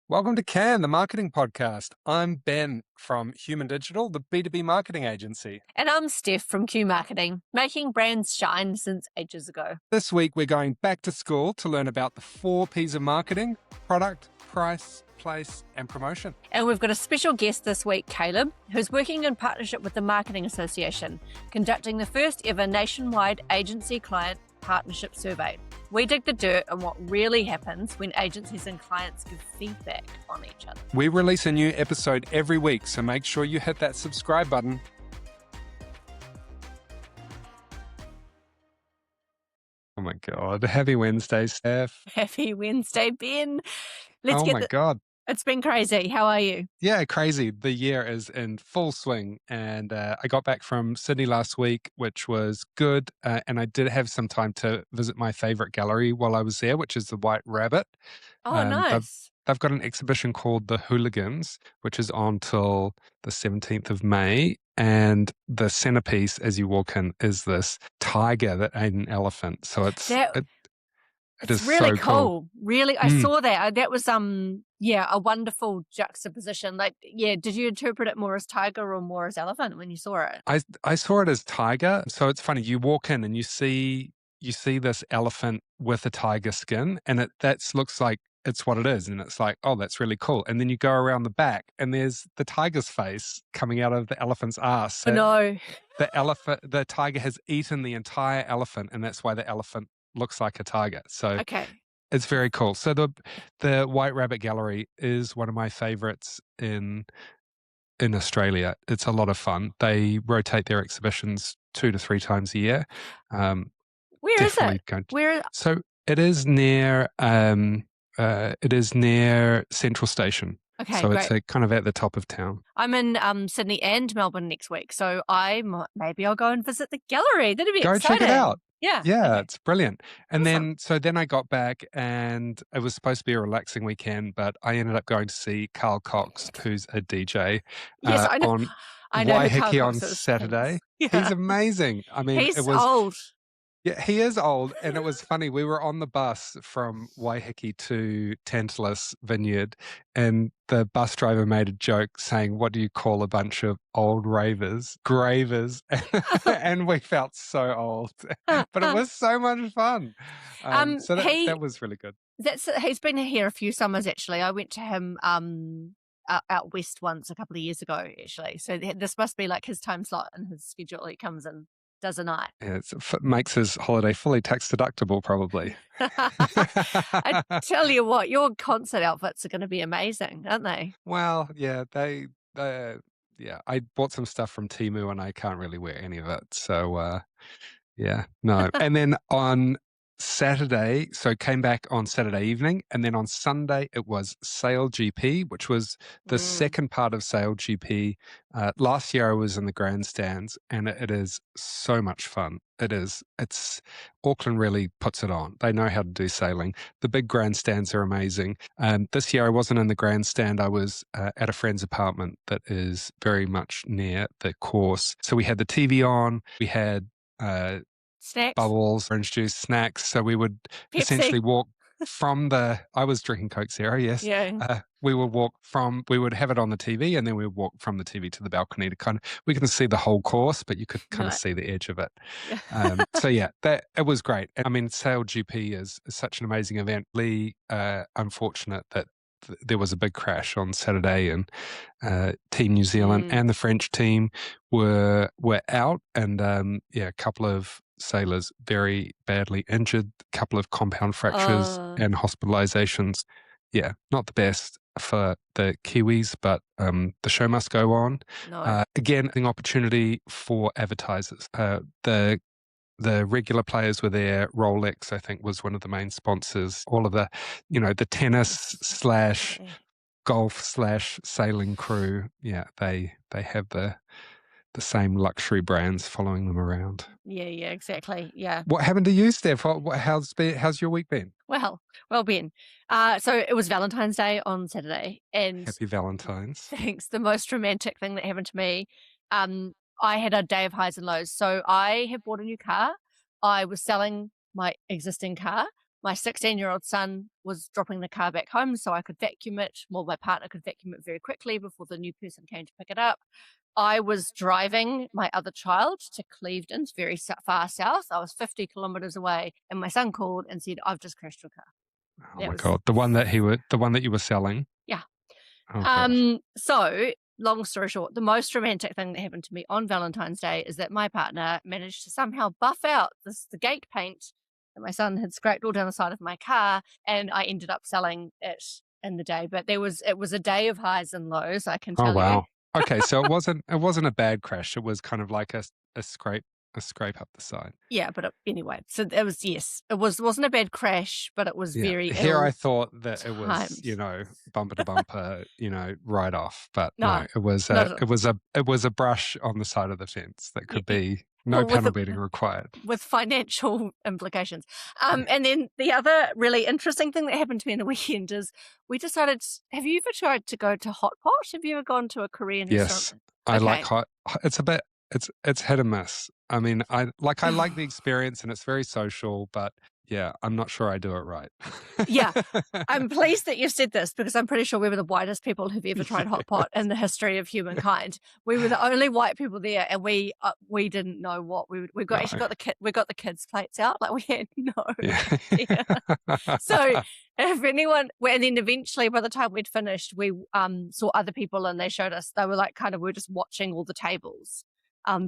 Welcome to Can, the marketing podcast. I'm Ben from Human Digital, the B2B marketing agency. And I'm Steph from Q Marketing, making brands shine since ages ago. This week, we're going back to school to learn about the 4 P's of marketing: product, price, place, and promotion. And we've got a special guest this week, Kaleb, who's working in partnership with the Marketing Association, conducting the first ever nationwide agency client partnership survey. We dig the dirt on what really happens when agencies and clients give feedback on each other. We release a new episode every week, so make sure you hit that subscribe button. Oh my God. Happy Wednesday, Steph. Happy Wednesday, Ben. God. It's been crazy. How are you? Yeah, crazy. The year is in full swing. And I got back from Sydney last week, which was good. And I did have some time to visit my favorite gallery while I was there, which is the White Rabbit. Oh, nice. They've got an exhibition called The Hooligans, which is on till the 17th of May. And the centerpiece as you walk in is this tiger that ate an elephant. So it is really so cool. Really, I saw that. That was a wonderful juxtaposition. Did you interpret it more as tiger or more as elephant when you saw it? I saw it as tiger. So it's funny. You walk in and you see this elephant with a tiger skin, and that looks like it's what it is, and it's like, oh, that's really cool. And then you go around the back, and there's the tiger's face coming out of the elephant's ass. So no, the tiger has eaten the entire elephant, and that's why the elephant looks like a tiger. So okay. It's very cool. So the White Rabbit Gallery is one of my favorites in Australia. It's a lot of fun. They rotate their exhibitions 2 to 3 times a year. Where is it? So it is near Central Station. Okay, so great. It's kind of at the top of town. I'm in Sydney and Melbourne next week, so maybe I'll go and visit the gallery. That'd be exciting. Go check it out. Yeah, okay. It's brilliant. And awesome. then I got back, and it was supposed to be a relaxing weekend, but I ended up going to see Carl Cox, who's a DJ, yes, I know. on I know Waiheke on Saturday. Yeah. He's amazing. I mean, he's old. Yeah, he is old, and it was funny. We were on the bus from Waiheke to Tantalus Vineyard, and the bus driver made a joke saying, "What do you call a bunch of old ravers? Gravers." And we felt so old, but it was so much fun. So that was really good. He's been here a few summers, actually. I went to him out west once a couple of years ago, actually. So this must be like his time slot in his schedule. He comes in. Does a night. Yeah, it makes his holiday fully tax deductible, probably. I tell you what, your concert outfits are going to be amazing, aren't they? Well, yeah, I bought some stuff from Temu, and I can't really wear any of it. So, yeah, no. And then on Saturday, so came back on Saturday evening, and then on Sunday it was Sail GP, which was the second part of Sail GP. Last year I was in the grandstands, and it is so much fun. It's Auckland really puts it on. They know how to do sailing. The big grandstands are amazing. This year I wasn't in the grandstand. I was at a friend's apartment that is very much near the course. So we had the TV on. We had snacks, bubbles, orange juice, snacks. So we would essentially walk from I was drinking Coke Zero, yes. Yeah. We would have it on the TV, and then we would walk from the TV to the balcony to we couldn't see the whole course, but you could kind of see the edge of it. So yeah, it was great. I mean, Sail GP is such an amazing event. Really unfortunate that there was a big crash on Saturday, and Team New Zealand and the French team were out, and a couple of sailors very badly injured, a couple of compound fractures and hospitalizations. Yeah, not the best for the Kiwis, but the show must go on. No. Again, an opportunity for advertisers. The regular players were there. Rolex, I think, was one of the main sponsors. All of the tennis / golf / sailing crew. Yeah, they have the same luxury brands following them around. Yeah, exactly. Yeah. What happened to you, Steph? How's your week been? Well, Ben. So it was Valentine's Day on Saturday, and Happy Valentine's. Thanks. The most romantic thing that happened to me. I had a day of highs and lows. So I have bought a new car. I was selling my existing car. my 16-year-old son was dropping the car back home so I could vacuum it. Well, my partner could vacuum it very quickly before the new person came to pick it up. I was driving my other child to Clevedon, very far south. I was 50 kilometers away, and my son called and said, "I've just crashed your car." Oh That my was, God. The one that you were selling. yeah. Oh gosh. So long story short, the most romantic thing that happened to me on Valentine's Day is that my partner managed to somehow buff out the gate paint that my son had scraped all down the side of my car, and I ended up selling it in the day. But it was a day of highs and lows, I can Oh tell you. wow. Okay, so it wasn't a bad crash. It was kind of like a scrape up the side. Yeah, but anyway, so it was, yes, wasn't a bad crash, but it was Yeah. very Here I ill thought that it was, timed. bumper to bumper, right off. But No, no, it was not a at all. it was a it was a brush on the side of the fence that could be no Well, panel beating required. with financial implications. And then the other really interesting thing that happened to me in the weekend is we decided. Have you ever tried to go to Hot Pot? Have you ever gone to a Korean restaurant? Yes. I like Okay. hot. It's a bit it's hit and miss. I mean, I like the experience and it's very social, but yeah, I'm not sure I do it right. Yeah, I'm pleased that you said this because I'm pretty sure we were the whitest people who've ever tried hot pot in the history of humankind. We were the only white people there, and we didn't know what we got. No. Actually, got the kids' plates out. Like, we had no Yeah. idea. So if anyone, and then eventually by the time we'd finished, we saw other people and they showed us. They were like, kind of, we were just watching all the tables.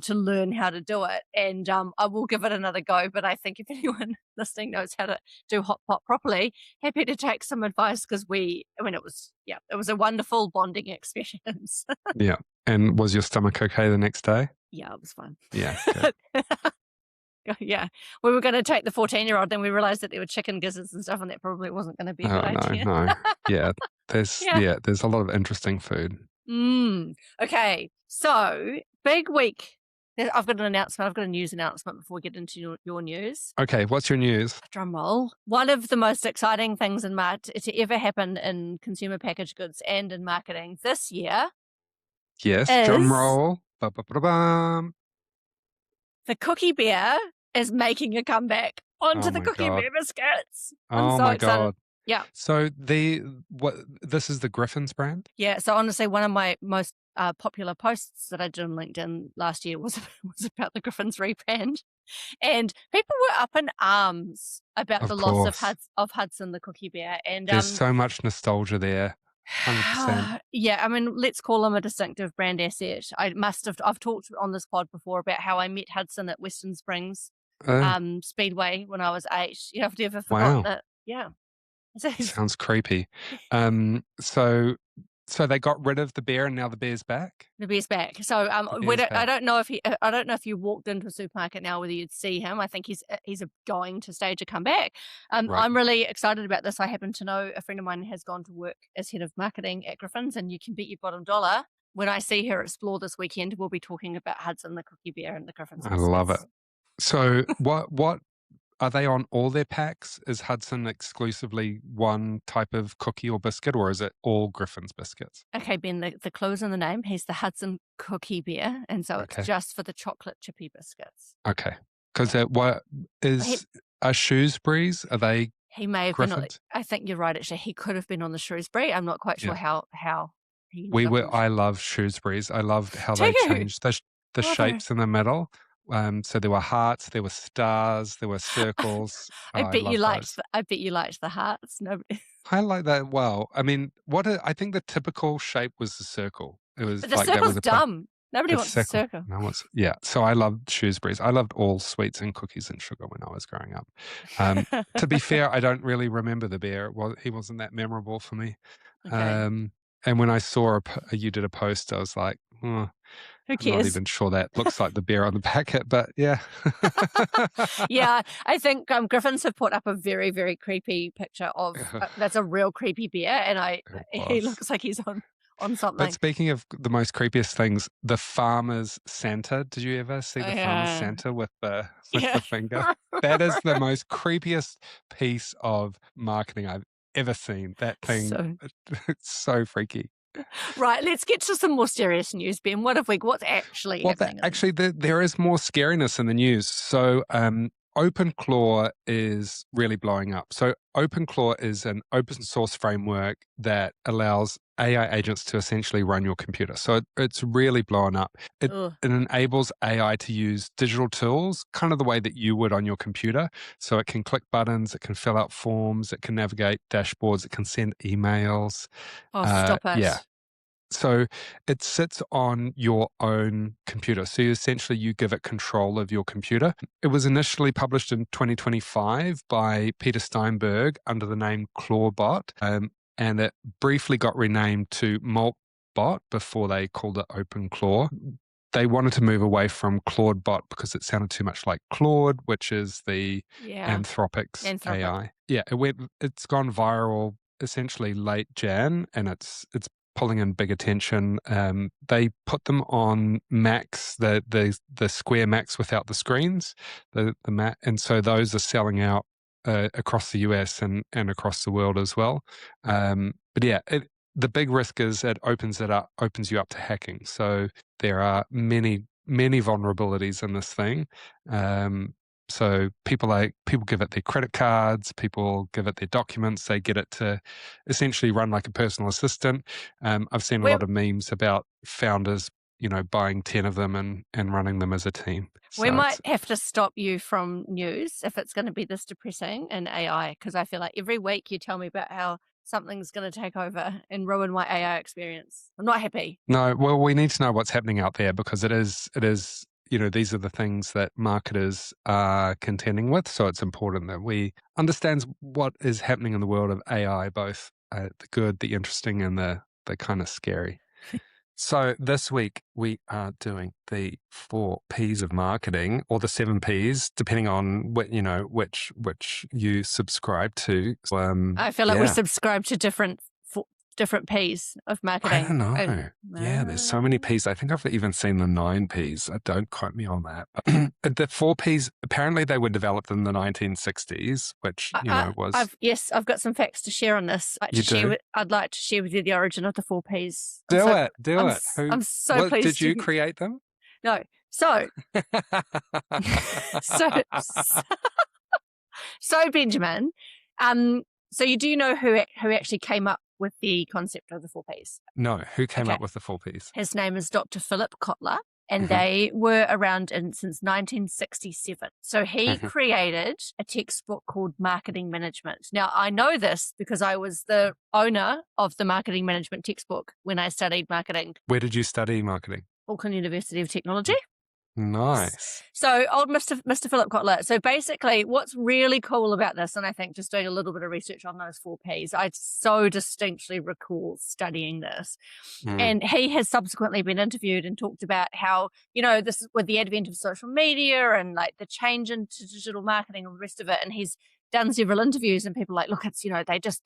To learn how to do it, and I will give it another go. But I think if anyone listening knows how to do hot pot properly, happy to take some advice because it was a wonderful bonding experience. Yeah. And was your stomach okay the next day? Yeah, it was fun. Yeah, good. Yeah, we were going to take the 14-year-old, then we realized that there were chicken gizzards and stuff, and that probably wasn't going to be a Oh, good idea. no. Yeah. Yeah. There's a lot of interesting food. Okay, so big week. I've got an announcement. I've got a news announcement before we get into your news. Okay, what's your news? Drum roll. One of the most exciting things to ever happen in consumer packaged goods and in marketing this year Yes, drum is roll. Ba-ba-ba-da-bum. the Cookie Bear is making a comeback onto Oh the my Cookie God. Bear biscuits. I'm Oh so my excited. God. Yeah. So this is the Griffin's brand? Yeah. So honestly, one of my most popular posts that I did on LinkedIn last year was about the Griffin's rebrand. And people were up in arms about Of the loss of course. Hudson the Cookie Bear. And There's so much nostalgia there. 100%. yeah, I mean, let's call him a distinctive brand asset. I've talked on this pod before about how I met Hudson at Western Springs Speedway when I was 8. I've never forgotten Wow. it. Yeah. So Sounds creepy. So they got rid of the bear and now the bear's back? the bear's back. So The bear's I back. don't know if you walked into a supermarket now whether you'd see him. I think he's going to stage a comeback. Right. I'm really excited about this. I happen to know a friend of mine has gone to work as head of marketing at Griffin's, and you can bet your bottom dollar when I see her explore this weekend, we'll be talking about Hudson the Cookie Bear and the Griffin's I love it. biscuits. So what are they on all their packs? Is Hudson exclusively one type of cookie or biscuit, or is it all Griffin's biscuits? Okay, Ben, the clue's in the name. He's the Hudson Cookie Bear, and so Okay. it's just for the chocolate chippy biscuits. Okay. Because what is a Shrewsbury's? Are they He may have been. Griffin's? I think you're right. Actually, he could have been on the Shrewsbury. I'm not quite sure how he. I love Shrewsbury's. I loved how Do they you? changed the shapes in the middle. So there were hearts, there were stars, there were circles. I bet you liked. Those. I bet you liked the hearts. Nobody. I like that. Well, I mean, I think the typical shape was the circle. It was But the like that circle's was dumb. Nobody the wants a circle. No one's, yeah. So I loved Shrewsbury's. I loved all sweets and cookies and sugar when I was growing up. To be fair, I don't really remember the bear. Well, he wasn't that memorable for me. Okay. And when I saw you did a post, I was like, oh, Who I'm cares? not even sure that looks like the bear on the packet, but yeah. Yeah, I think Griffins have put up a very, very creepy picture of that's a real creepy bear, and he looks like he's on something. But speaking of the most creepiest things, the farmer's Santa. Did you ever see the farmer's Santa with the finger? That is the most creepiest piece of marketing I've ever seen. That thing, it's so freaky. Right, let's get to some more serious news, Ben. What's actually happening? There is more scariness in the news. So OpenClaw is really blowing up. So OpenClaw is an open source framework that allows AI agents to essentially run your computer. So it's really blowing up. Ugh. It enables AI to use digital tools, kind of the way that you would on your computer. So it can click buttons, it can fill out forms, it can navigate dashboards, it can send emails. Oh, stop Yeah. it. So it sits on your own computer. So essentially you give it control of your computer. It was initially published in 2025 by Peter Steinberg under the name Clawbot, and it briefly got renamed to Maltbot before they called it OpenClaw. They wanted to move away from Claudebot because it sounded too much like Claude, which is the Yeah. Anthropic's Anthropic. AI. Yeah, it's gone viral essentially late Jan, and it's pulling in big attention. They put them on Macs, the Square Macs without the screens, the Mac, and so those are selling out across the US and across the world as well. But yeah, the big risk is it opens you up to hacking. So there are many vulnerabilities in this thing. So people give it their credit cards, people give it their documents, they get it to essentially run like a personal assistant. I've seen a We lot of memes about founders, buying 10 of them and running them as a team. we So might it's have to stop you from news if it's going to be this depressing in AI, because I feel like every week you tell me about how something's going to take over and ruin my AI experience. I'm not happy. no, well, we need to know what's happening out there because it is, these are the things that marketers are contending with. So it's important that we understand what is happening in the world of AI, both the good, the interesting, and the kind of scary. So this week we are doing the 4 P's of marketing, or the 7 P's, depending on which you subscribe to. I feel like we subscribe to different P's of I marketing. don't know. Yeah, there's so many P's. I think I've even seen the 9 P's. Don't quote me on that. But the 4 P's, apparently they were developed in the 1960s, which, was... I've got some facts to share on this. You do? I'd like to share with you the origin of the 4 P's. Do it. I'm so What, pleased. did you create them? No. So, so, so Benjamin, so you do know who actually came up with the concept of the 4 Ps? No, who came Okay. up with the 4 Ps? His name is Dr. Philip Kotler, and Mhm. they were around since 1967. So he created a textbook called Marketing Management. Now, I know this because I was the owner of the Marketing Management textbook when I studied marketing. Where did you study marketing? Auckland University of Technology. Nice. So old Mr. Philip Kotler. So basically what's really cool about this, and I think just doing a little bit of research on those 4 Ps, I so distinctly recall studying this. And he has subsequently been interviewed and talked about how, this is with the advent of social media and like the change into digital marketing and the rest of it. And he's done several interviews and people are like, look, it's,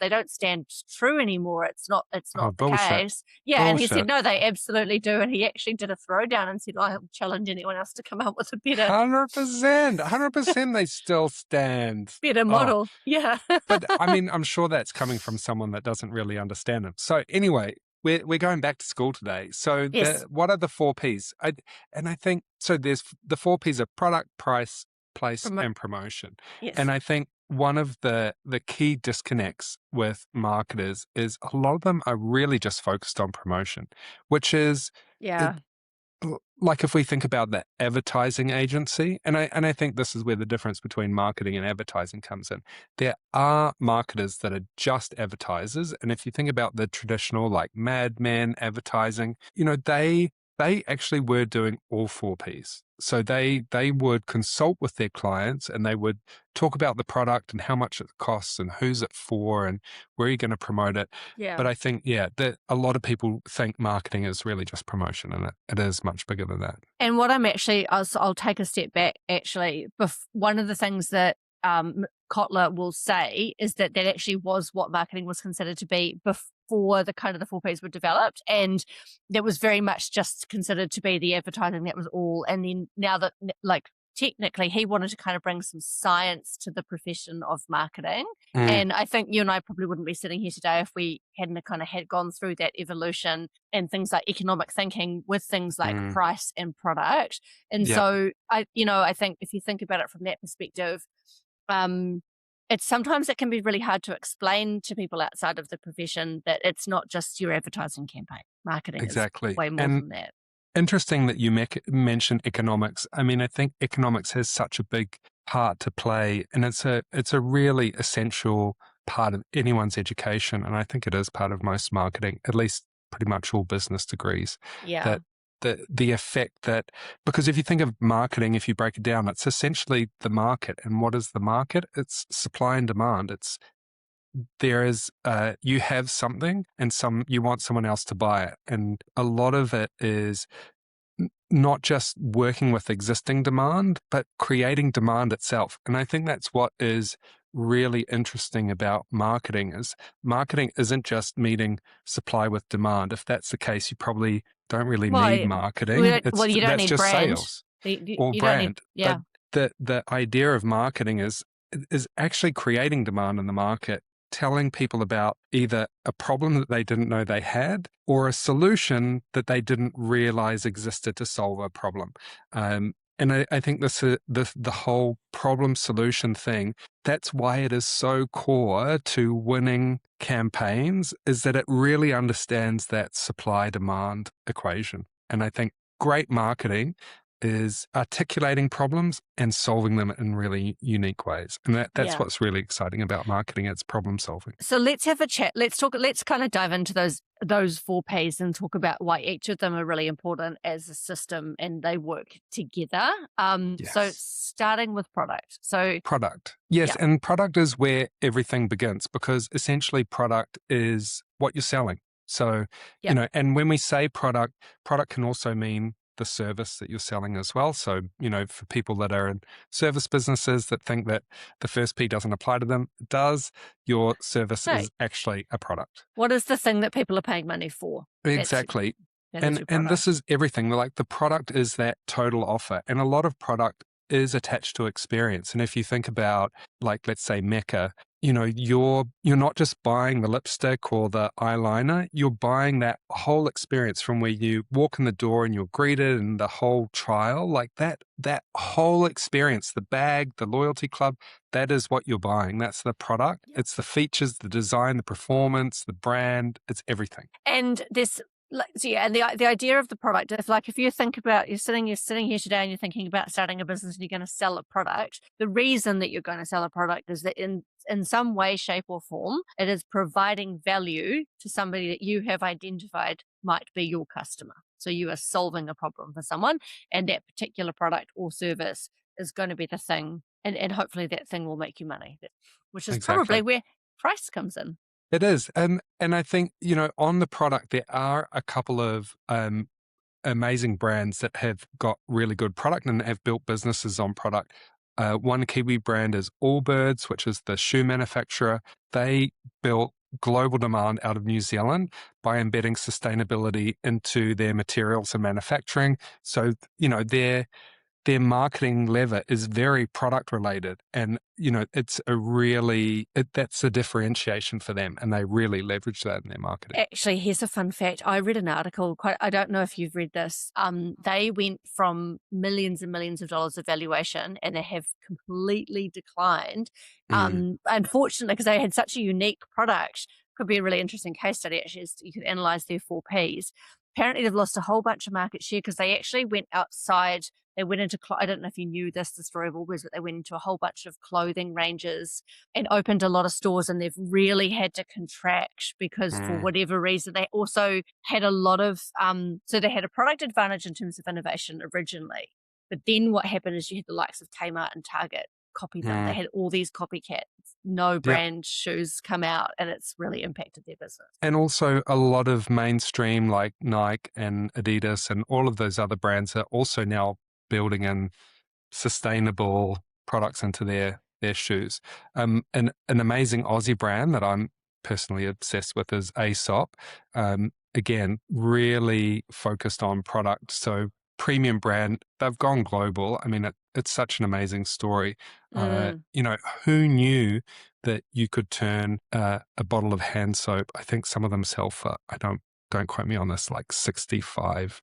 they don't stand true anymore. It's not the bullshit. case. Yeah. And he said, Bullshit. no, they absolutely do. And he actually did a throwdown and said, I'll challenge anyone else to come up with a better 100%. They still stand. model. Yeah. But I mean, I'm sure that's coming from someone that doesn't really understand them. So anyway, we're going back to school today. So Yes. what are the 4 Ps? I think, so there's the 4 Ps are product, price, place, and promotion. Yes. And I think one of the key disconnects with marketers is a lot of them are really just focused on promotion, which is... Yeah. like if we think about the advertising agency, and I think this is where the difference between marketing and advertising comes in. There are marketers that are just advertisers, and if you think about the traditional like Mad Men advertising, they actually were doing all 4 Ps. So they would consult with their clients and they would talk about the product and how much it costs and who's it for and where you're going to promote it. Yeah. But I think, that a lot of people think marketing is really just promotion, and it is much bigger than that. And what I'm actually, I'll take a step back actually. One of the things that Kotler will say is that actually was what marketing was considered to be before the 4 Ps were developed. And that was very much just considered to be the advertising, that was all. And then now that like technically he wanted to kind of bring some science to the profession of marketing. Mm, And I think you and I probably wouldn't be sitting here today if we hadn't kind of had gone through that evolution and things like economic thinking with things like mm, price and product. And yeah, so I think if you think about it from that perspective, um, it's sometimes it can be really hard to explain to people outside of the profession that it's not just your advertising campaign. Marketing is exactly. way more And than that. interesting that you mentioned economics. I mean, I think economics has such a big part to play, and it's a really essential part of anyone's education, and I think it is part of most marketing, at least pretty much all business degrees. Yeah. That the effect that, because if you think of marketing, if you break it down, it's essentially the market. And what is the market? It's supply and demand. There is you have something and you want someone else to buy it, and a lot of it is not just working with existing demand, but creating demand itself. And I think that's what is really interesting about marketing is marketing isn't just meeting supply with demand. If that's the case, you probably don't really Well, need marketing. you don't That's need just brand. sales or You don't need, brand. But yeah. the idea of marketing is actually creating demand in the market, telling people about either a problem that they didn't know they had or a solution that they didn't realize existed to solve a problem. And I think the whole problem solution thing, that's why it is so core to winning campaigns, is that it really understands that supply demand equation. And I think great marketing is articulating problems and solving them in really unique ways. And that's Yeah. what's really exciting about marketing. It's problem solving. So let's have a chat. Let's kind of dive into those 4Ps and talk about why each of them are really important as a system and they work together. So Yes. starting with product. So Product. Yes. yeah, And product is where everything begins, because essentially product is what you're selling. So, yeah. and when we say product can also mean the service that you're selling as well. So, for people that are in service businesses that think that the first P doesn't apply to them, it does. Your service No, is actually a product. what is the thing that people are paying money for? That's Exactly. that is And your and this product. is everything. Like the product is that total offer. And a lot of product is attached to experience. And if you think about, like, let's say Mecca, you're not just buying the lipstick or the eyeliner, you're buying that whole experience from where you walk in the door and you're greeted and the whole trial, like that whole experience, the bag, the loyalty club, that is what you're buying. That's the product. It's the features, the design, the performance, the brand, it's everything. And this, so yeah, and the idea of the product, if you think about you're sitting here today and you're thinking about starting a business and you're going to sell a product, the reason that you're going to sell a product is that in some way, shape, or form, it is providing value to somebody that you have identified might be your customer. So you are solving a problem for someone, and that particular product or service is going to be the thing, and hopefully that thing will make you money, which is probably Exactly. where price comes in. It is. And I think, on the product, there are a couple of amazing brands that have got really good product and have built businesses on product. One Kiwi brand is Allbirds, which is the shoe manufacturer. They built global demand out of New Zealand by embedding sustainability into their materials and manufacturing. So, their marketing lever is very product related, and it's that's a differentiation for them, and they really leverage that in their marketing. Actually, here's a fun fact. I read an article, I don't know if you've read this. They went from millions and millions of dollars of valuation and they have completely declined. Mm, Unfortunately, because they had such a unique product, could be a really interesting case study actually, is you could analyze their 4Ps. Apparently they've lost a whole bunch of market share because they actually went outside. They went into, I don't know if you knew this, the story of Allbirds, but they went into a whole bunch of clothing ranges and opened a lot of stores, and they've really had to contract because for mm, whatever reason they also had a lot of so they had a product advantage in terms of innovation originally, but then what happened is you had the likes of Kmart and Target copy them. They mm. had all these copycats, no Yeah. brand shoes come out, and it's really impacted their business. And also a lot of mainstream like Nike and Adidas and all of those other brands are also now building in sustainable products into their shoes. An amazing Aussie brand that I'm personally obsessed with is Aesop. Again, really focused on product. So premium brand, they've gone global. I mean, it's such an amazing story. Mm. Who knew that you could turn a bottle of hand soap? I think some of them sell for, don't quote me on this, like $65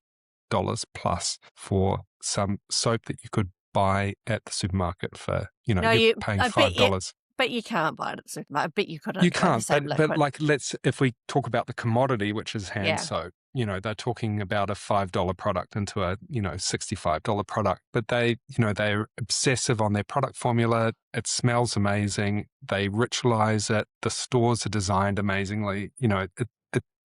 plus for some soap that you could buy at the supermarket for, No, you're paying I bet $5. you can't buy it at the supermarket. I bet you You couldn't buy the can't, same but liquid. like, if we talk about the commodity, which is hand Yeah, soap, they're talking about a $5 product into a, $65 product, but they're obsessive on their product formula. It smells amazing. They ritualize it. The stores are designed amazingly.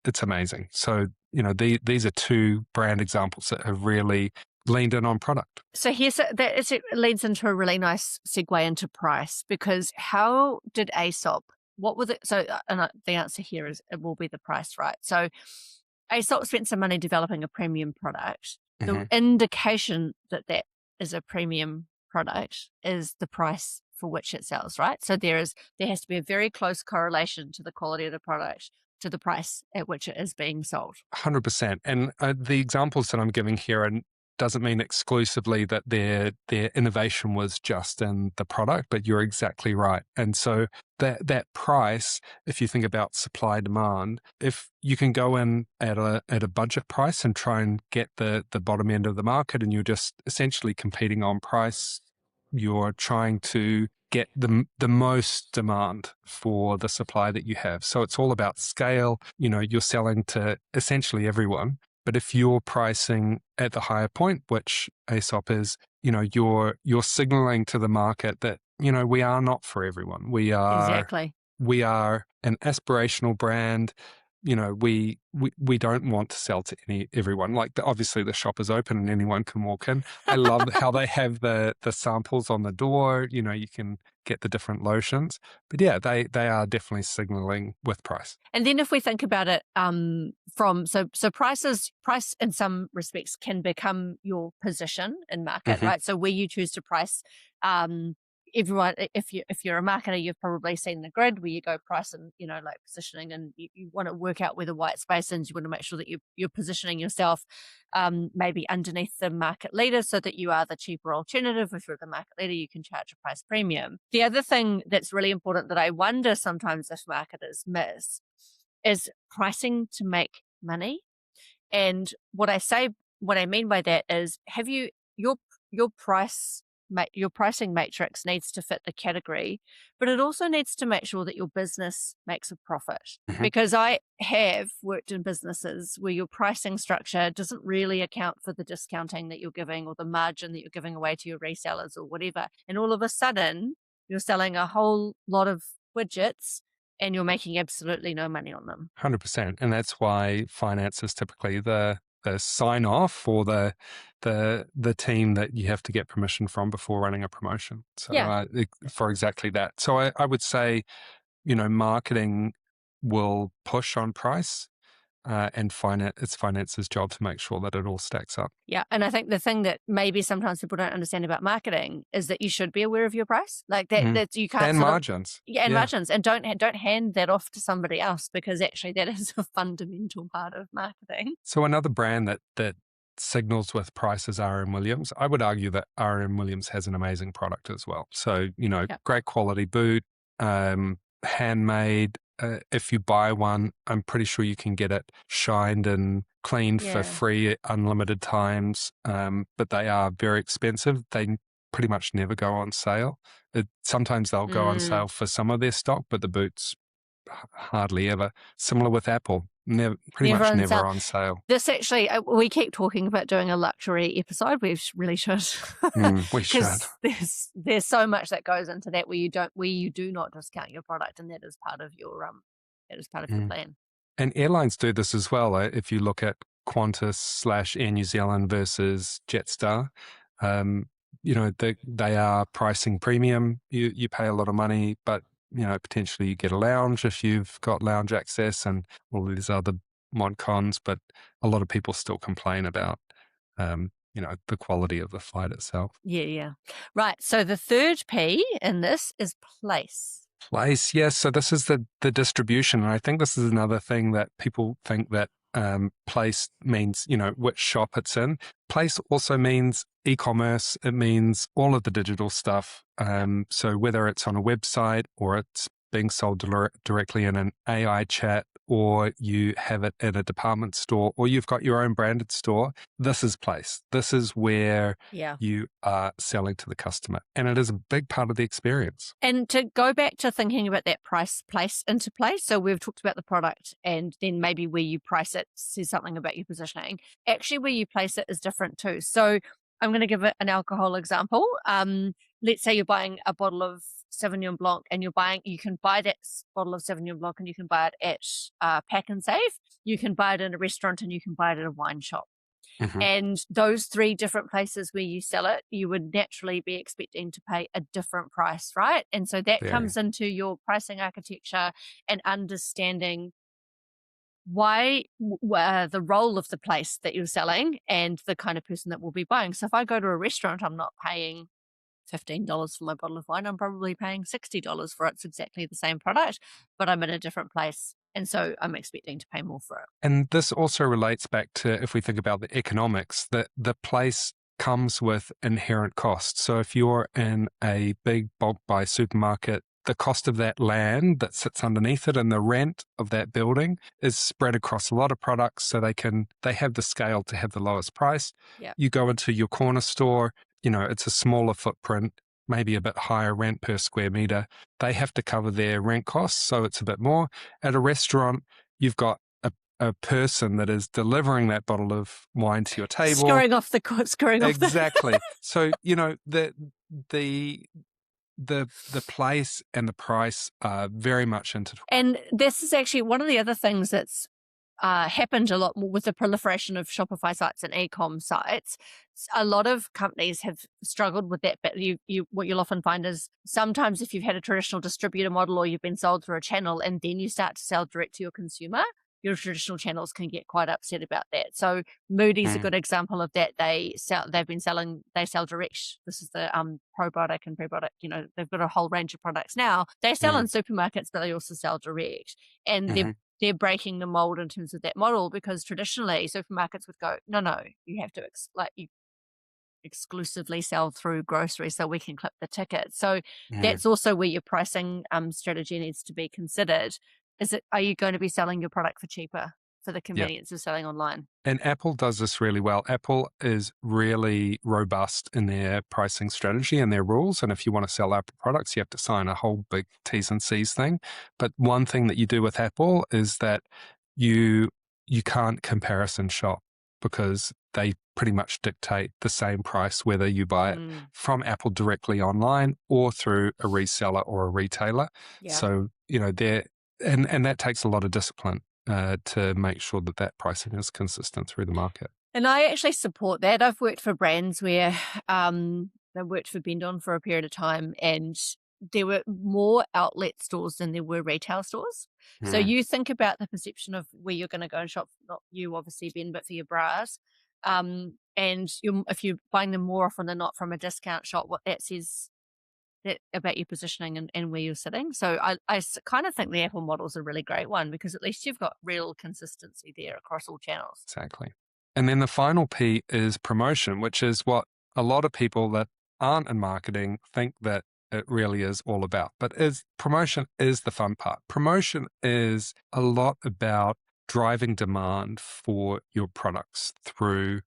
It's amazing. So, these are two brand examples that have really leaned in on product. so it leads into a really nice segue into price, because how did Aesop, what was it? So, the answer here is it will be the price, right? So Aesop spent some money developing a premium product. The Mhm. indication that that is a premium product is the price for which it sells, right? So there has to be a very close correlation to the quality of the product to the price at which it is being sold. 100%. And the examples that I'm giving here doesn't mean exclusively that their innovation was just in the product, but you're exactly right. And so that price, if you think about supply demand, if you can go in at a budget price and try and get the bottom end of the market, and you're just essentially competing on price, you're trying to get the most demand for the supply that you have. So it's all about scale. You're selling to essentially everyone. But if you're pricing at the higher point, which Aesop is, you're signaling to the market that, we are not for everyone. We are Exactly. an aspirational brand. We don't want to sell to everyone. Like, obviously the shop is open and anyone can walk in. I love how they have the samples on the door. You can get the different lotions. But yeah, they are definitely signaling with price. And then if we think about it, from price in some respects can become your position in market, Hmm. right? So where you choose to price, everyone, if you're a marketer, you've probably seen the grid where you go price and like positioning, and you want to work out where the white space is. You want to make sure that you're positioning yourself, maybe underneath the market leader, so that you are the cheaper alternative. If you're the market leader, you can charge a price premium. The other thing that's really important that I wonder sometimes if marketers miss is pricing to make money. And what I mean by that is, have you your price your pricing matrix needs to fit the category, but it also needs to make sure that your business makes a profit. Hmm. Because I have worked in businesses where your pricing structure doesn't really account for the discounting that you're giving or the margin that you're giving away to your resellers or whatever. And all of a sudden, you're selling a whole lot of widgets and you're making absolutely no money on them. 100%. And that's why finance is typically the sign off for the team that you have to get permission from before running a promotion. So Yeah. for exactly that. So I would say, marketing will push on price, and it's finance's job to make sure that it all stacks up. Yeah. And I think the thing that maybe sometimes people don't understand about marketing is that you should be aware of your price. Like Mhm. that you can't And sort of, margins. yeah, and Yeah. margins, and don't hand that off to somebody else, because actually that is a fundamental part of marketing. So another brand that signals with price is R.M. Williams. I would argue that R.M. Williams has an amazing product as well. So, Yeah. great quality boot, handmade. If you buy one, I'm pretty sure you can get it shined and cleaned for Yeah. free unlimited times. But they are very expensive. They pretty much never go on sale. Sometimes they'll go on Mm. sale for some of their stock, but the boots hardly ever. Similar with Apple, pretty Never much on never sale. on sale. This actually, we keep talking about doing a luxury episode. We really should, We should. because there's so much that goes into that where you do not discount your product, and that is part of your Mm. plan. And airlines do this as well. If you look at Qantas / Air New Zealand versus Jetstar, um, they are pricing premium. You pay a lot of money, but potentially you get a lounge if you've got lounge access and all these other mod cons. But a lot of people still complain about the quality of the flight itself. Yeah, yeah. Right. So the third P in this is place. Place, yes. So this is the distribution. And I think this is another thing that people think that place means, which shop it's in. Place also means e-commerce. It means all of the digital stuff. So whether it's on a website or it's being sold directly in an AI chat, or you have it in a department store, or you've got your own branded store, this is place. This is where Yeah. you are selling to the customer. And it is a big part of the experience. And to go back to thinking about that price place into place, so we've talked about the product and then maybe where you price it says something about your positioning. Actually, where you place it is different too. So I'm going to give it an alcohol example. Let's say you're buying a bottle of Sauvignon Blanc and you can buy that bottle of Sauvignon Blanc and you can buy it at Pack and Save. You can buy it in a restaurant and you can buy it at a wine shop. Mm-hmm. And those three different places where you sell it, you would naturally be expecting to pay a different price, right? And so that comes into your pricing architecture and understanding why the role of the place that you're selling and the kind of person that will be buying. So if I go to a restaurant, I'm not paying $15 for my bottle of wine. I'm probably paying $60 for it. It's exactly the same product, but I'm in a different place. And so I'm expecting to pay more for it. And this also relates back to, if we think about the economics, that the place comes with inherent costs. So if you're in a big bulk buy supermarket, the cost of that land that sits underneath it and the rent of that building is spread across a lot of products, so they have the scale to have the lowest price. Yeah. You go into your corner store, it's a smaller footprint, maybe a bit higher rent per square meter. They have to cover their rent costs, so it's a bit more. At a restaurant, you've got a person that is delivering that bottle of wine to your table. Screwing off the Exactly. So, the place and the price are very much intertwined. And this is actually one of the other things that's happened a lot more with the proliferation of Shopify sites and e-com sites. A lot of companies have struggled with that, but what you'll often find is sometimes if you've had a traditional distributor model or you've been sold through a channel and then you start to sell direct to your consumer, your traditional channels can get quite upset about that. So Moody's a good example of that. They sell direct. This is the probiotic and prebiotic. They've got a whole range of products now. They sell in supermarkets, but they also sell direct. And they're breaking the mold in terms of that model, because traditionally supermarkets would go, no, you have to you exclusively sell through grocery so we can clip the ticket. So that's also where your pricing strategy needs to be considered. Are you going to be selling your product for cheaper for the convenience of selling online? And Apple does this really well. Apple is really robust in their pricing strategy and their rules. And if you want to sell Apple products, you have to sign a whole big T's and C's thing. But one thing that you do with Apple is that you can't comparison shop, because they pretty much dictate the same price whether you buy it from Apple directly online or through a reseller or a retailer. Yeah. So, they're and that takes a lot of discipline to make sure that pricing is consistent through the market. And I actually support that. I've worked for brands where I worked for Bendon for a period of time, and there were more outlet stores than there were retail stores. So you think about the perception of where you're going to go and shop, not you obviously, Ben, but for your bras. And if you're buying them more often than not from a discount shop, what that says about your positioning and where you're sitting. So I kind of think the Apple model is a really great one, because at least you've got real consistency there across all channels. Exactly. And then the final P is promotion, which is what a lot of people that aren't in marketing think that it really is all about. But promotion is the fun part. Promotion is a lot about driving demand for your products through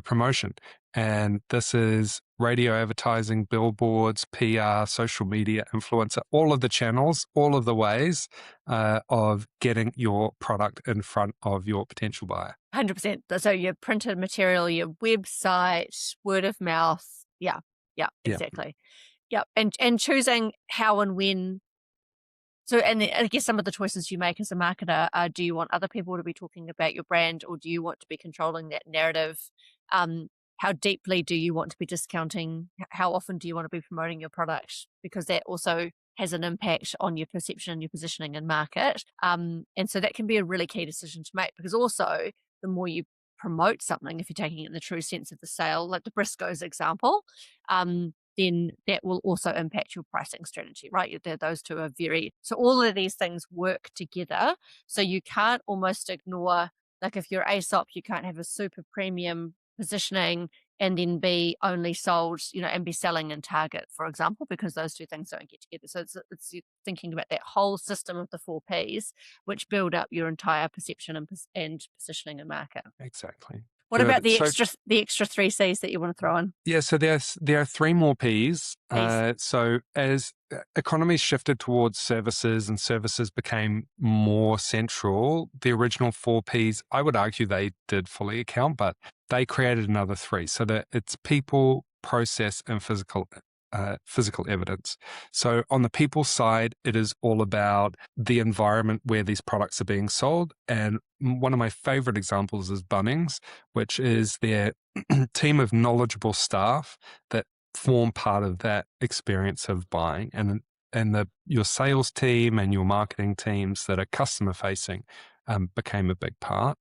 promotion. And this is radio advertising, billboards, PR, social media, influencer, all of the channels, all of the ways of getting your product in front of your potential buyer. 100%. So your printed material, your website, word of mouth. Yeah, exactly. Yeah. And choosing how and when. So, and I guess some of the choices you make as a marketer are, do you want other people to be talking about your brand, or do you want to be controlling that narrative? How deeply do you want to be discounting? How often do you want to be promoting your product? Because that also has an impact on your perception and your positioning in market. And so that can be a really key decision to make, because also the more you promote something, if you're taking it in the true sense of the sale, like the Briscoe's example, then that will also impact your pricing strategy, right? Those two are so all of these things work together. So you can't almost ignore Like if you're ASOP, you can't have a super premium positioning and then be only sold, and be selling in Target, for example, because those two things don't get together. So it's you thinking about that whole system of the 4 Ps, which build up your entire perception and positioning and market. Exactly. What about Good. the So extra 3 Cs that you want to throw in? yeah, so there are three more Ps. Please. So as economies shifted towards services and services became more central, the original 4 Ps, I would argue they did fully account, but they created another three. So that it's people, process, and physical evidence. So on the people side, it is all about the environment where these products are being sold. And one of my favorite examples is Bunnings, which is their team of knowledgeable staff that form part of that experience of buying, and your sales team and your marketing teams that are customer facing became a big part.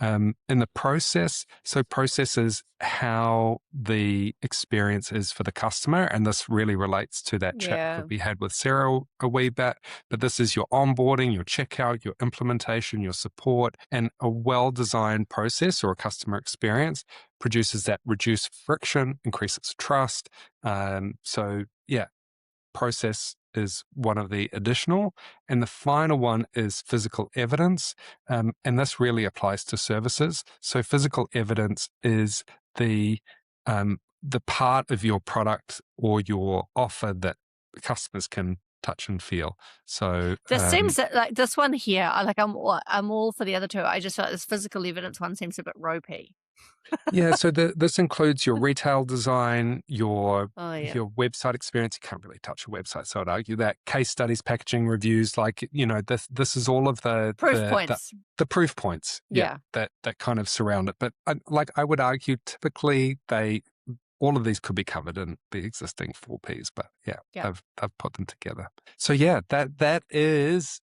In the process, so process is how the experience is for the customer, and this really relates to that chat Yeah. that we had with Sarah a wee bit, but this is your onboarding, your checkout, your implementation, your support, and a well-designed process or a customer experience produces that reduced friction, increases trust. So yeah, process is one of the additional. And the final one is physical evidence. And this really applies to services. So physical evidence is the part of your product or your offer that customers can touch and feel. So This seems like this one here, I'm all for the other two. I just felt this physical evidence one seems a bit ropey. yeah, so this includes your retail design, your Oh yeah. your website experience. You can't really touch a website, so I'd argue that case studies, packaging reviews, this is all of Proof points. the proof points, yeah, Yeah. that kind of surround it. But I would argue, typically all of these could be covered in the existing 4 Ps, but yeah, Yeah. they've put them together. So yeah, that is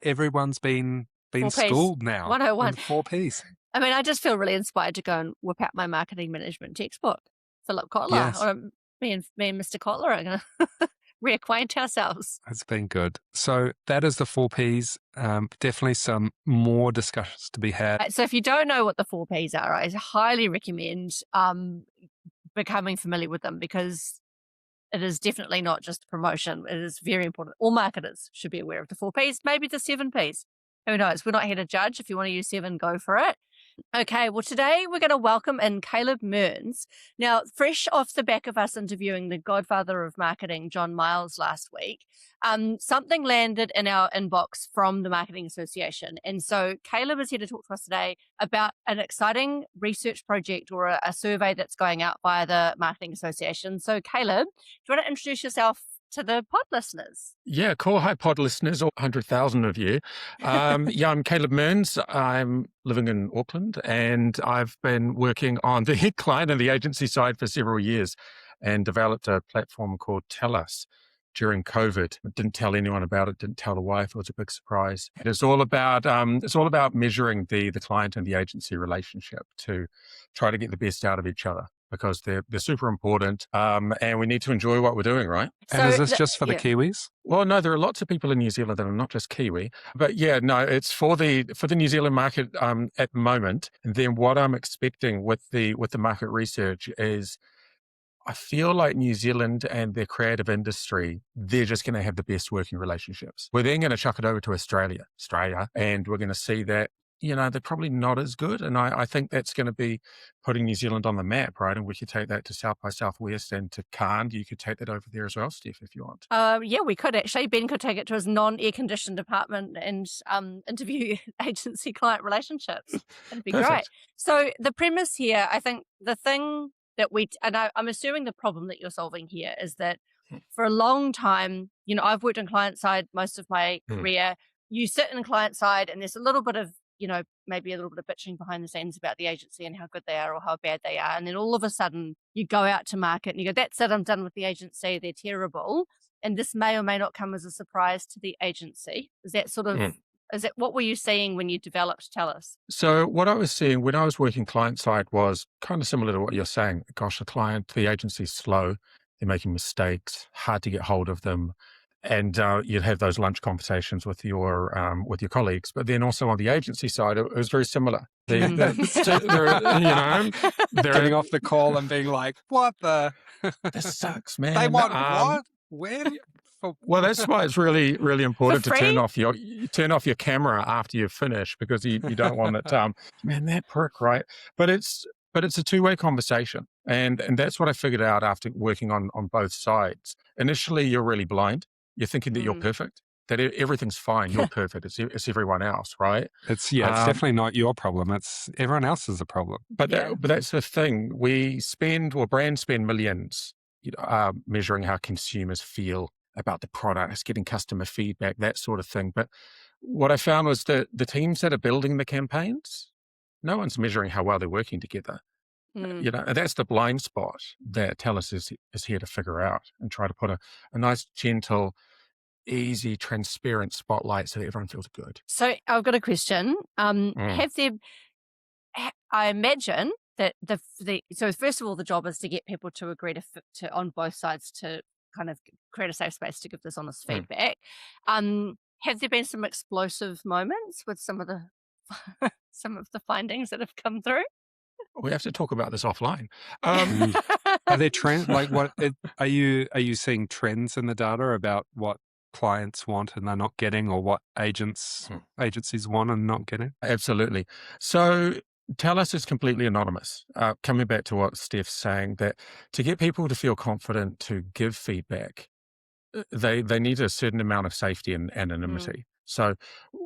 everyone's been 4 Ps. schooled now 101. in 4 Ps. I mean, I just feel really inspired to go and whip out my marketing management textbook. Philip Kotler, Yes. or me and Mr. Kotler are going to reacquaint ourselves. It's been good. So that is the 4 Ps. Definitely some more discussions to be had. So if you don't know what the 4 Ps are, I highly recommend becoming familiar with them, because it is definitely not just promotion. It is very important. All marketers should be aware of the 4 Ps, maybe the 7 Ps. Who knows? We're not here to judge. If you want to use 7, go for it. Okay, well, today we're going to welcome in Kaleb Mearns. Now, fresh off the back of us interviewing the godfather of marketing, John Miles, last week, something landed in our inbox from the Marketing Association. And so Kaleb is here to talk to us today about an exciting research project or a survey that's going out via the Marketing Association. So, Kaleb, do you want to introduce yourself to the pod listeners? Yeah, cool. Hi, pod listeners, all 100,000 of you. Yeah, I'm Kaleb Mearns. I'm living in Auckland, and I've been working on the client and the agency side for several years and developed a platform called Tell Us during COVID. I didn't tell anyone about it, didn't tell the wife. It was a big surprise. And it's all about measuring the client and the agency relationship to try to get the best out of each other, because they're super important, and we need to enjoy what we're doing, right? And is this just for the Kiwis? Well, no, there are lots of people in New Zealand that are not just Kiwi, but yeah, no, it's for the New Zealand market at the moment. And then what I'm expecting with the market research is, I feel like New Zealand and their creative industry, they're just going to have the best working relationships. We're then going to chuck it over to Australia, and we're going to see that, they're probably not as good. And I think that's going to be putting New Zealand on the map, right? And we could take that to South by Southwest and to Cairns. You could take that over there as well, Steph, if you want. Yeah, we could actually. Ben could take it to his non-air conditioned department and interview agency client relationships. That'd be Perfect. great. So the premise here, I think the thing that I'm assuming the problem that you're solving here is that for a long time, I've worked on client side most of my career. You sit in client side and there's a little bit of, maybe a little bit of bitching behind the scenes about the agency and how good they are or how bad they are. And then all of a sudden you go out to market and you go, that's it, I'm done with the agency. They're terrible. And this may or may not come as a surprise to the agency. Is that sort of, is that what were you seeing when you developed Tell Us? So what I was seeing when I was working client side was kind of similar to what you're saying. Gosh, the agency's slow. They're making mistakes, hard to get hold of them. and you'd have those lunch conversations with your colleagues. But then also on the agency side, it was very similar. Getting off the call and being like, "What the? This sucks, man." They want what? When? Well, that's why it's really, really important to turn free? off your camera after you've finished, because you don't want it. Man, that prick, right? But it's a two-way conversation, and that's what I figured out after working on both sides. Initially, you're really blind. You're thinking that you're perfect, that everything's fine. You're perfect. It's everyone else, right? It's definitely not your problem. It's everyone else's a problem. But that's the thing. Brands spend millions, measuring how consumers feel about the products, getting customer feedback, that sort of thing. But what I found was that the teams that are building the campaigns, no one's measuring how well they're working together. And that's the blind spot that TELUS is here to figure out and try to put a nice, gentle, easy, transparent spotlight so that everyone feels good. So I've got a question. Have there? I imagine that so first of all, the job is to get people to agree to on both sides to kind of create a safe space to give this honest feedback. Have there been some explosive moments with some of the findings that have come through? We have to talk about this offline. Are there trends? Like, what are you seeing trends in the data about what clients want and they're not getting, or what agencies want and not getting? Absolutely. So TELUS is completely anonymous. Coming back to what Steph's saying, that to get people to feel confident to give feedback, they need a certain amount of safety and anonymity. So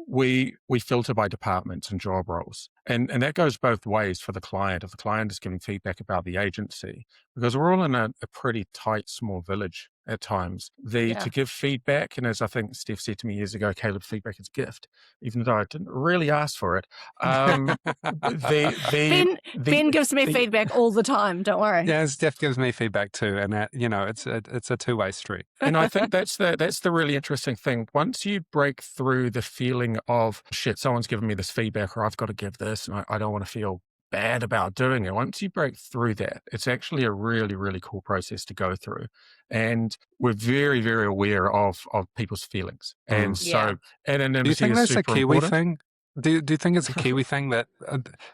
we filter by departments and job roles. And that goes both ways for the client. If the client is giving feedback about the agency, because we're all in a pretty tight, small village at times, to give feedback, and as I think Steph said to me years ago, Kaleb, feedback is a gift, even though I didn't really ask for it. Ben gives me feedback all the time, don't worry. Yeah, Steph gives me feedback too, and that, it's a two-way street. And I think that's the really interesting thing. Once you break through the feeling of, shit, someone's given me this feedback, or I've got to give this, and I don't want to feel bad about doing it. Once you break through that, it's actually a really, really cool process to go through. And we're very, very aware of people's feelings. And so anonymity Do you think is that's a super Kiwi important. thing? Do you think it's a Kiwi thing that,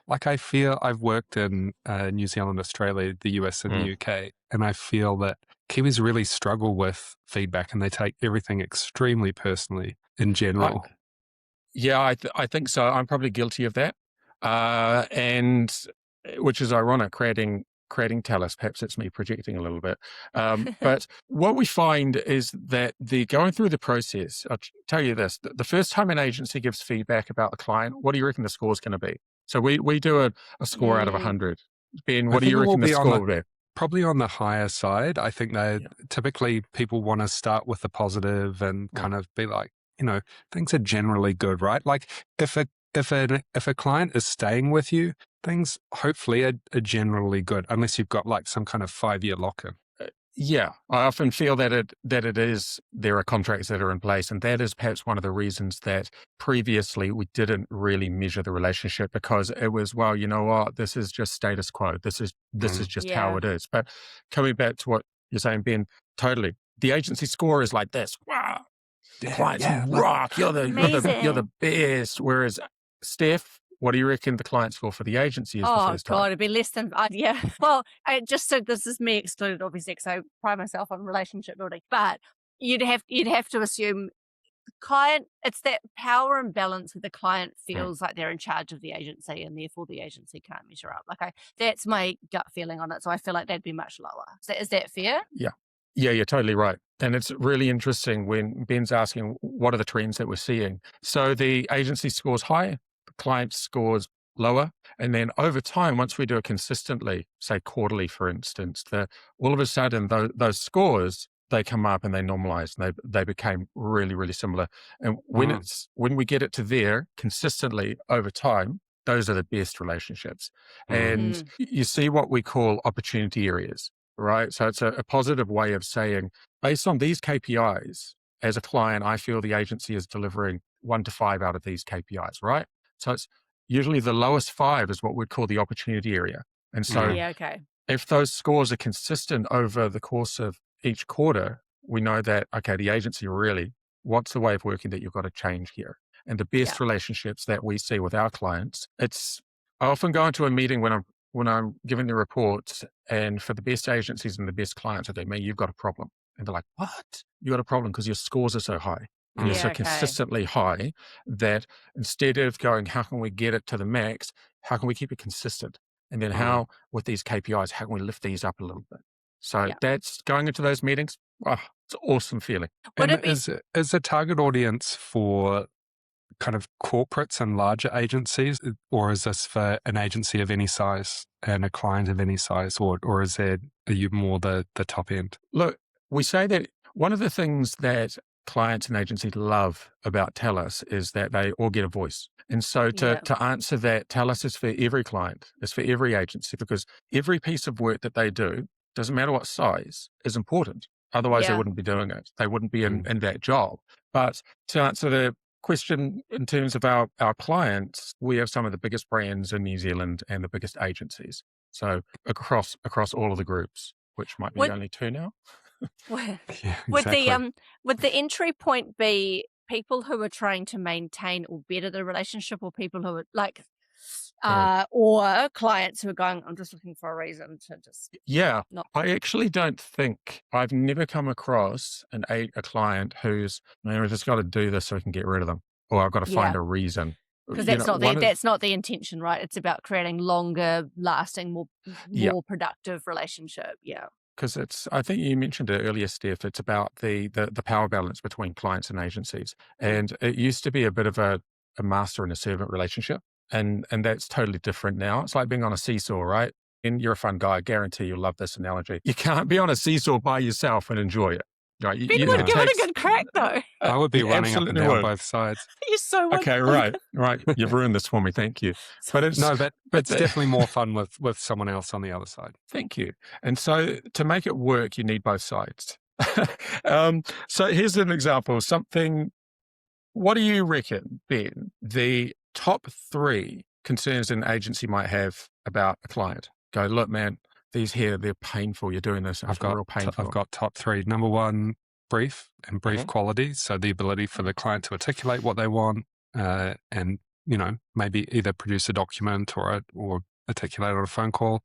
like, I feel I've worked in New Zealand, Australia, the US, and the UK, and I feel that Kiwis really struggle with feedback and they take everything extremely personally in general. I think so. I'm probably guilty of that. And which is ironic, creating TELUS. Perhaps it's me projecting a little bit. But what we find is that going through the process, I'll tell you this, the first time an agency gives feedback about the client, what do you reckon the score is going to be? So we do a score out of 100. Ben, what do you reckon the score will be? Probably on the higher side. I think typically people want to start with the positive and kind of be like, things are generally good, right? Like if a client is staying with you, things hopefully are generally good, unless you've got like some kind of 5-year lock-in. I often feel that there are contracts that are in place, and that is perhaps one of the reasons that previously we didn't really measure the relationship, because it was, well, you know what, this is just status quo. This is just how it is. But coming back to what you're saying, Ben, totally. The agency score is like this. Wow. Clients rock. You're the best. Whereas Steph, what do you reckon the client score for the agency is the first time? Oh, God, it'd be less than, Well, just so this is me excluded, obviously, because I pride myself on relationship building. But you'd have to assume the client, it's that power imbalance where the client feels like they're in charge of the agency, and therefore the agency can't measure up. Like that's my gut feeling on it. So I feel like that'd be much lower. Is that fair? Yeah. Yeah, you're totally right. And it's really interesting when Ben's asking, what are the trends that we're seeing? So the agency scores high, the client scores lower. And then over time, once we do it consistently, say quarterly, for instance, all of a sudden those scores, they come up and they normalize, and they became really, really similar. And when we get it to there consistently over time, those are the best relationships. And you see what we call opportunity areas. Right. So it's a positive way of saying, based on these KPIs, as a client, I feel the agency is delivering 1 to 5 out of these KPIs. Right. So it's usually the lowest 5 is what we'd call the opportunity area. And so if those scores are consistent over the course of each quarter, we know that, okay, the agency really, what's the way of working that you've got to change here? And the best relationships that we see with our clients, I often go into a meeting when I'm giving the reports, and for the best agencies and the best clients, I go, man, you've got a problem. And they're like, what? You got a problem because your scores are so high and you're Mm. so Yeah, okay. consistently high that instead of going, how can we get it to the max? How can we keep it consistent? And then how, with these KPIs, how can we lift these up a little bit? So Yeah. that's going into those meetings. Oh, it's an awesome feeling. Would And it be is the target audience for kind of corporates and larger agencies, or is this for an agency of any size and a client of any size, or are you more the top end? Look, we say that one of the things that clients and agencies love about TELUS is that they all get a voice. And so to answer that, TELUS is for every client, it's for every agency, because every piece of work that they do, doesn't matter what size, is important. Otherwise, they wouldn't be doing it. They wouldn't be in that job. But to answer the question in terms of our clients, we have some of the biggest brands in New Zealand and the biggest agencies. So across all of the groups, which might be only 2 now. Well, Yeah, exactly. would the entry point be people who are trying to maintain or better the relationship, or people who are like, or clients who are going, I'm just looking for a reason to just not. I actually don't think I've never come across a client who's, man, we've just got to do this so we can get rid of them, or I've got to find a reason. Because that's not the intention, right? It's about creating longer lasting, more productive relationship. Yeah. Because I think you mentioned it earlier, Steph, it's about the power balance between clients and agencies. And it used to be a bit of a master and a servant relationship. And that's totally different now. It's like being on a seesaw, right? And you're a fun guy. I guarantee you'll love this analogy. You can't be on a seesaw by yourself and enjoy it. Right? Ben would give it a good crack, though. I would be running up and down both sides. You so would. Okay, right. You've ruined this for me. Thank you. But it's definitely more fun with someone else on the other side. Thank you. And so to make it work, you need both sides. So here's an example of something. What do you reckon, Ben, the top 3 concerns an agency might have about a client? Go, look, man, these here, they're painful. You're doing this. I've got top 3. Number 1, brief and brief quality. So the ability for the client to articulate what they want, and maybe either produce a document or articulate on a phone call.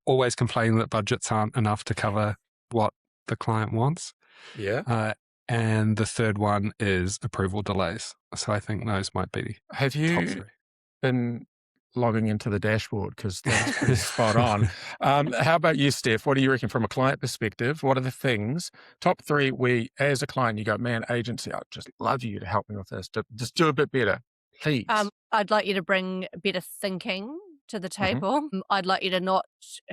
Always complaining that budgets aren't enough to cover what the client wants. And the third one is approval delays. So I think those might be Have top you 3. been logging into the dashboard? Because that's pretty spot on. How about you, Steph? What do you reckon from a client perspective? What are the things, top 3, as a client, you go, man, agency, I'd just love you to help me with this. Just do a bit better, please. I'd like you to bring better thinking to the table. I'd like you to not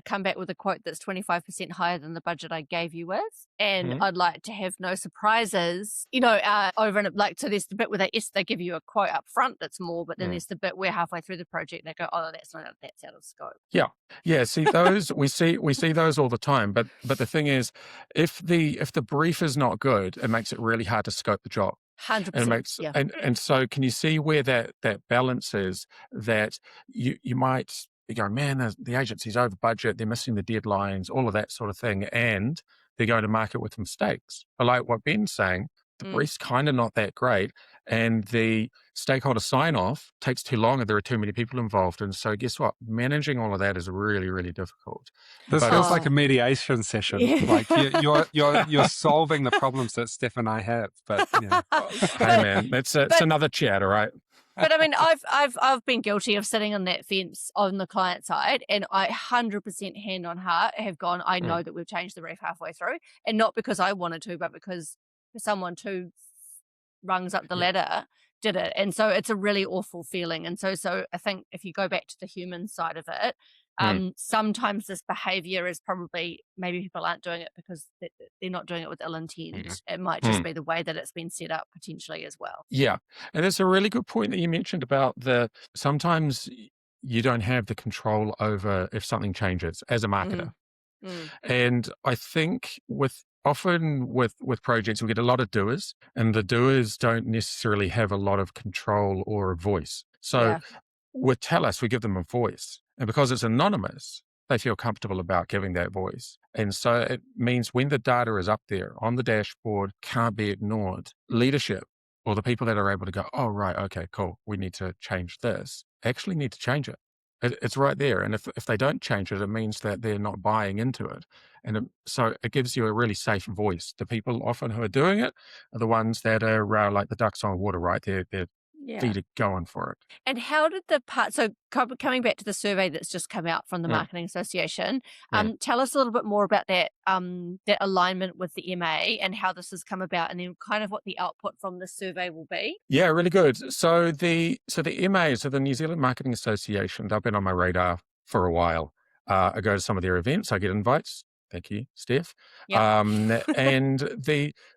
come back with a quote that's 25% higher than the budget I gave you with. And I'd like to have no surprises, over and so there's the bit where they give you a quote up front that's more, but then there's the bit where halfway through the project they go, oh, that's out of scope. Yeah. See those, we see those all the time. But the thing is, if the brief is not good, it makes it really hard to scope the job. 100%. And so can you see where that balance is, that you might be going, man, the agency's over budget, they're missing the deadlines, all of that sort of thing, and they're going to market with mistakes. But like what Ben's saying, the brief's kind of not that great, and the stakeholder sign-off takes too long, and there are too many people involved. And so guess what? Managing all of that is really, really difficult. This feels like a mediation session. Like you're solving the problems that Steph and I have. But hey man, it's another chat, all right? But I mean, I've been guilty of sitting on that fence on the client side, and I 100% hand on heart have gone, I know that we've changed the brief halfway through, and not because I wanted to, but because someone 2 rungs up the ladder did it. And so it's a really awful feeling. And so I think if you go back to the human side of it, sometimes this behavior is probably, maybe people aren't doing it because they're not doing it with ill intent. It might just be the way that it's been set up potentially as well. Yeah. And it's a really good point that you mentioned about sometimes you don't have the control over if something changes as a marketer. And I think often with projects, we get a lot of doers, and the doers don't necessarily have a lot of control or a voice. So with TELUS, we give them a voice. And because it's anonymous, they feel comfortable about giving that voice. And so it means when the data is up there on the dashboard, can't be ignored, leadership or the people that are able to go, oh, right, okay, cool, we need to change this, actually need to change it. It's right there. And if they don't change it, it means that they're not buying into it. And so it gives you a really safe voice. The people often who are doing it are the ones that are like the ducks on water, right? Their Yeah. feet are going for it. And how did coming back to the survey that's just come out from the Mm, Marketing Association, mm. tell us a little bit more about that that alignment with the MA and how this has come about, and then kind of what the output from the survey will be. Yeah, really good. So the MA, so the New Zealand Marketing Association, they've been on my radar for a while. I go to some of their events, I get invites. Thank you, Steph. Yep. And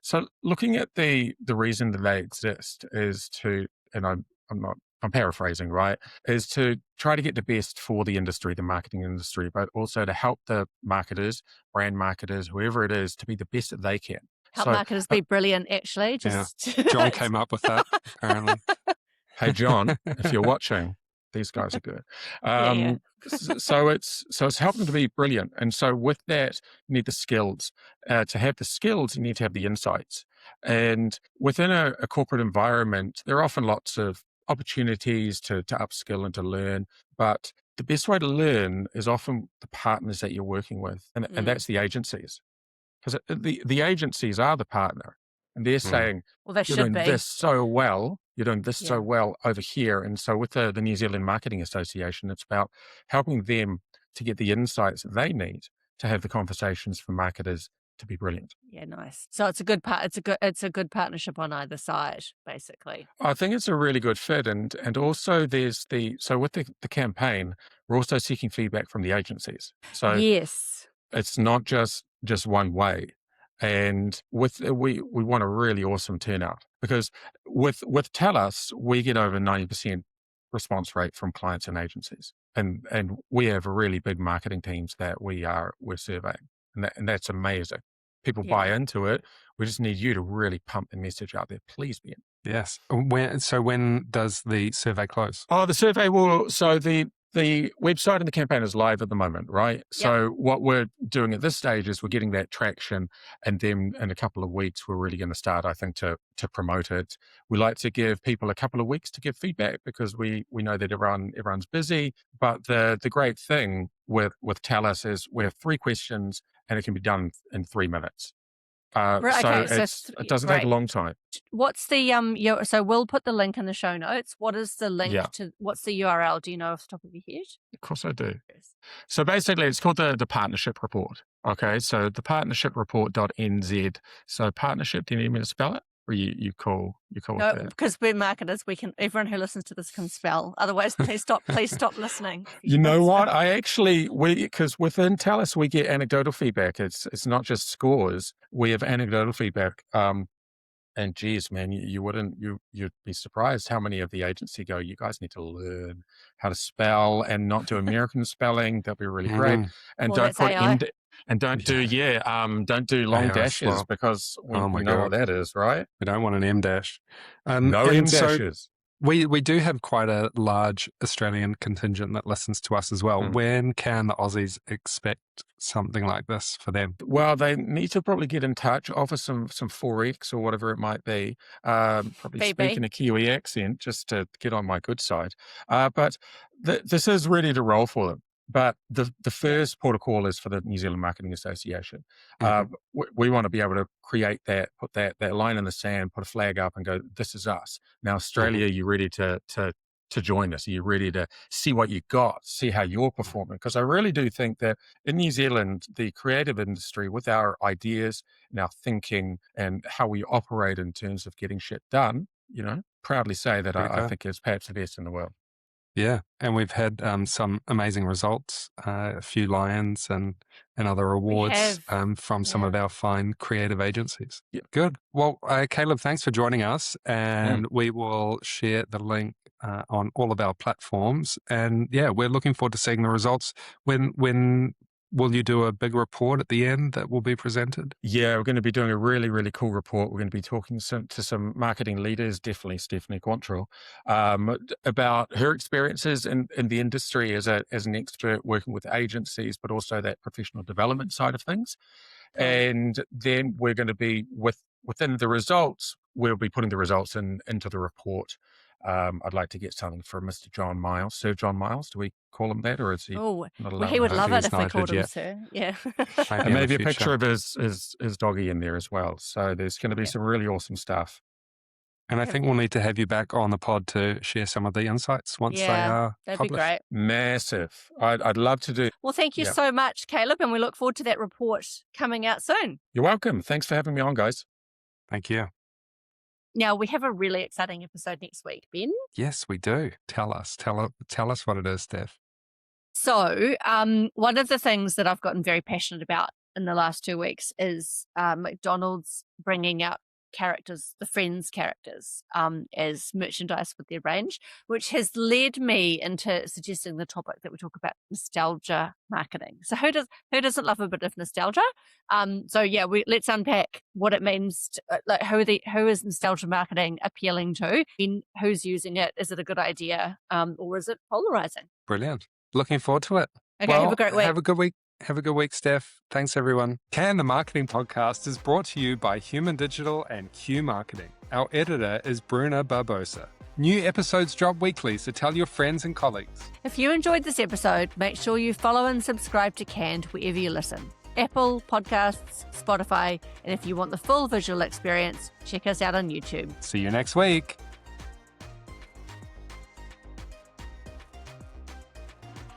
so looking at the reason that they exist is to, and I'm paraphrasing, right? Is to try to get the best for the industry, the marketing industry, but also to help the marketers, brand marketers, whoever it is, to be the best that they can. Help So marketers be brilliant, actually. Yeah. Just John came up with that, apparently. hey, John, if you're watching, these guys are good. yeah. So it's helping them to be brilliant. And so with that, you need the skills. To have the skills, you need to have the insights. And within a corporate environment, there are often lots of opportunities to upskill and to learn. But the best way to learn is often the partners that you're working with, and that's the agencies. Because the agencies are the partner, and they're Mm. saying, Well, they you're should doing be. this so well, you're doing this so Yeah. well over here. And so with the New Zealand Marketing Association, it's about helping them to get the insights that they need to have the conversations for marketers to be brilliant. Yeah, nice. So it's a good part. It's a good partnership on either side, basically. I think it's a really good fit. And also there's so with the campaign, we're also seeking feedback from the agencies. So Yes. it's not just one way. And we want a really awesome turnout because with TELUS, we get over 90% response rate from clients and agencies. And we have really big marketing teams that we're surveying. And that's amazing. People buy Yeah. into it. We just need you to really pump the message out there. Please be in. Yes. When does the survey close? Oh, the survey so the website and the campaign is live at the moment, right? So what we're doing at this stage is we're getting that traction, and then in a couple of weeks, we're really going to start, I think, to promote it. We like to give people a couple of weeks to give feedback because we know that everyone's busy. But the great thing with TELUS is we have 3 questions and it can be done in 3 minutes. Right, So okay, it doesn't take a long time. What's the so we'll put the link in the show notes. What is the link Yeah, to what's the URL? Do you know off the top of your head? of course I do. Yes. So basically, it's called the partnership report. Okay, so the partnershipreport.nz. So partnership, do you need me to spell it? Or you cool with No, that? because we're marketers, everyone who listens to this can spell. Otherwise, please stop listening. You know what? Because within TELUS, we get anecdotal feedback. It's not just scores. We have anecdotal feedback. And geez, man, you'd be surprised how many of the agency go, you guys need to learn how to spell and not do American spelling. That'll be really great. And Well, don't that's put AI. don't do long AI dashes swap. because we Oh my know what God. that is, right? We don't want an M dash. No and M so dashes. we do have quite a large Australian contingent that listens to us as well. Mm. When can the Aussies expect something like this for them? Well, they need to probably get in touch, offer some 4X or whatever it might be. Probably speak BB. in a Kiwi accent just to get on my good side. But this is ready to roll for them. But the first port of call is for the New Zealand Marketing Association. Mhm. We want to be able to create that, put that line in the sand, put a flag up, and go, "This is us." Now, Australia, you ready to join us? Are you ready to see what you got, see how you're performing? Because I really do think that in New Zealand, the creative industry, with our ideas and our thinking and how we operate in terms of getting shit done, proudly say that Pretty I good. think it's perhaps the best in the world. Yeah, and we've had some amazing results, a few Lions and other awards have. from some of our fine creative agencies. Yeah. Good. Well, Kaleb, thanks for joining us, Mm. and we will share the link on all of our platforms. And yeah, we're looking forward to seeing the results. When will you do a big report at the end that will be presented? Yeah, we're going to be doing a really, really cool report. We're going to be talking to some marketing leaders, definitely Stephanie Quantrill, about her experiences in the industry as an expert working with agencies, but also that professional development side of things. Cool. And then we're going to be within the results, we'll be putting the results into the report. I'd like to get something from Mr. John Miles, Sir John Miles. Do we call him that, or is he Oh, not well, allowed? he would I love think it he's if we called knighted, him Sir. Yeah. And in the maybe a future. picture of his doggy in there as well. So there's going to be some really awesome stuff. And I think we'll need to have you back on the pod to share some of the insights once they are that'd published. be great. Massive. I'd love to do. Well, thank you Yeah. so much, Kaleb, and we look forward to that report coming out soon. You're welcome. Thanks for having me on, guys. Thank you. Now, we have a really exciting episode next week, Ben. Yes, we do. Tell us what it is, Steph. So, one of the things that I've gotten very passionate about in the last 2 weeks is McDonald's bringing out characters, the Friends characters, as merchandise with their range, which has led me into suggesting the topic that we talk about, nostalgia marketing. So who doesn't love a bit of nostalgia? Let's unpack what it means. Who is nostalgia marketing appealing to? And who's using it? Is it a good idea, or is it polarizing? Brilliant. Looking forward to it. Okay, have a great week. Have a good week. Have a good week, Steph. Thanks, everyone. Can the Marketing Podcast is brought to you by Human Digital and Q Marketing. Our editor is Bruna Barbosa. New episodes drop weekly, so tell your friends and colleagues. If you enjoyed this episode, make sure you follow and subscribe to Canned wherever you listen. Apple Podcasts, Spotify, and if you want the full visual experience, check us out on YouTube. See you next week.